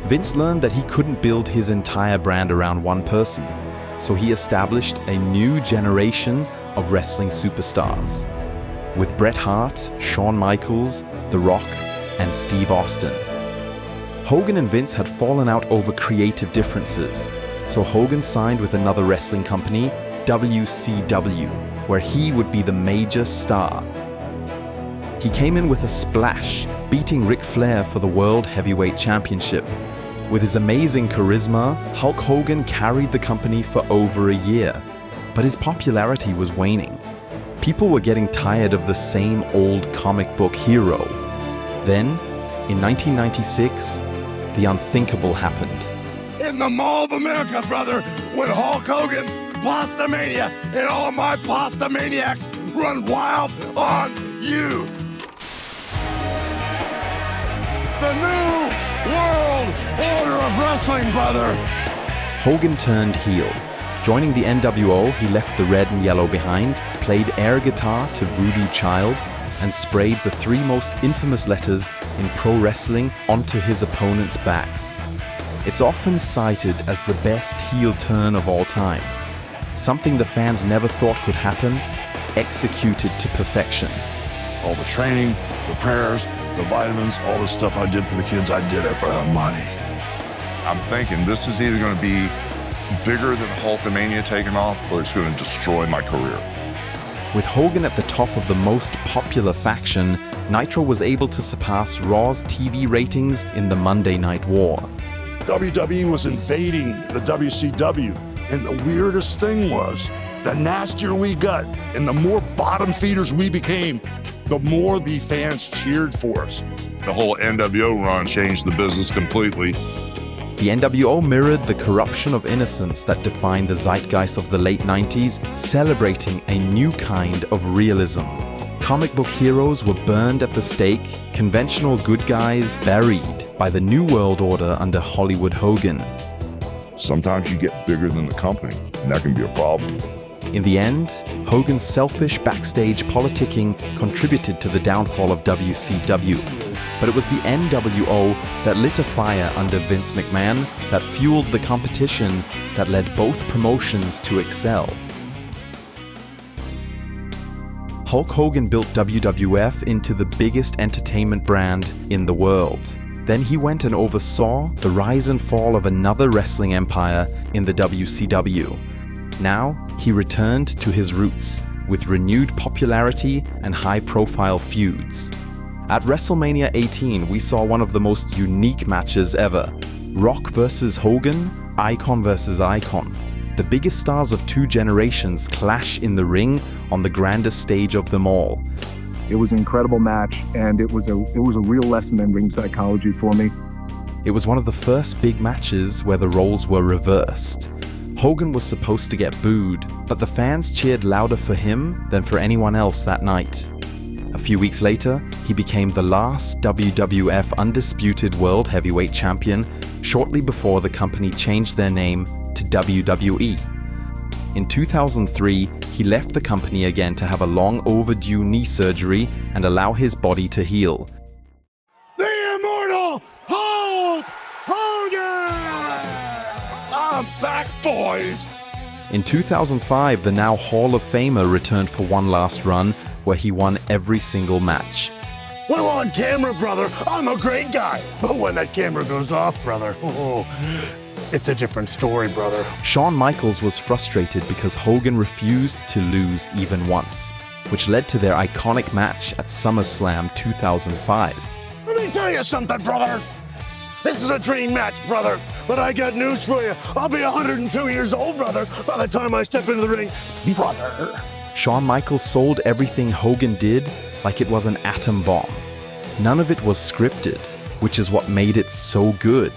Vince learned that he couldn't build his entire brand around one person, so he established a new generation of wrestling superstars, with Bret Hart, Shawn Michaels, The Rock, and Steve Austin. Hogan and Vince had fallen out over creative differences, so Hogan signed with another wrestling company, WCW, where he would be the major star. He came in with a splash, beating Ric Flair for the World Heavyweight Championship. With his amazing charisma, Hulk Hogan carried the company for over a year, but his popularity was waning. People were getting tired of the same old comic book hero. Then, in 1996, the unthinkable happened. In the Mall of America, brother, when Hulk Hogan, Plastamania, and all of my Plastamaniacs run wild on you. The new world order of wrestling, brother. Hogan turned heel. Joining the NWO, he left the red and yellow behind, played air guitar to Voodoo Child, and sprayed the three most infamous letters in pro wrestling onto his opponents' backs. It's often cited as the best heel turn of all time. Something the fans never thought could happen, executed to perfection. All the training, the prayers, the vitamins, all the stuff I did for the kids, I did it for the money. I'm thinking this is either going to be bigger than Hulkamania taking off, or it's going to destroy my career. With Hogan at the top of the most popular faction, Nitro was able to surpass Raw's TV ratings in the Monday Night War. WWE was invading the WCW, and the weirdest thing was, the nastier we got and the more bottom feeders we became, the more the fans cheered for us. The whole NWO run changed the business completely. The NWO mirrored the corruption of innocence that defined the zeitgeist of the late 90s, celebrating a new kind of realism. Comic book heroes were burned at the stake, conventional good guys buried by the New World Order under Hollywood Hogan. Sometimes you get bigger than the company, and that can be a problem. In the end, Hogan's selfish backstage politicking contributed to the downfall of WCW. But it was the NWO that lit a fire under Vince McMahon that fueled the competition that led both promotions to excel. Hulk Hogan built WWF into the biggest entertainment brand in the world. Then he went and oversaw the rise and fall of another wrestling empire in the WCW. Now, he returned to his roots with renewed popularity and high-profile feuds. At WrestleMania 18, we saw one of the most unique matches ever. Rock versus Hogan, Icon versus Icon. The biggest stars of two generations clash in the ring on the grandest stage of them all. It was an incredible match, and it was a real lesson in ring psychology for me. It was one of the first big matches where the roles were reversed. Hogan was supposed to get booed, but the fans cheered louder for him than for anyone else that night. A few weeks later, he became the last WWF Undisputed World Heavyweight Champion, shortly before the company changed their name to WWE. In 2003, he left the company again to have a long overdue knee surgery and allow his body to heal. The immortal Hulk Hogan! I'm back, boys! In 2005, the now Hall of Famer returned for one last run, where he won every single match. When I'm on camera, brother, I'm a great guy. But when that camera goes off, brother, it's a different story, brother. Shawn Michaels was frustrated because Hogan refused to lose even once, which led to their iconic match at SummerSlam 2005. Let me tell you something, brother. This is a dream match, brother. But I got news for you. I'll be 102 years old, brother, by the time I step into the ring. Brother. Shawn Michaels sold everything Hogan did like it was an atom bomb. None of it was scripted, which is what made it so good.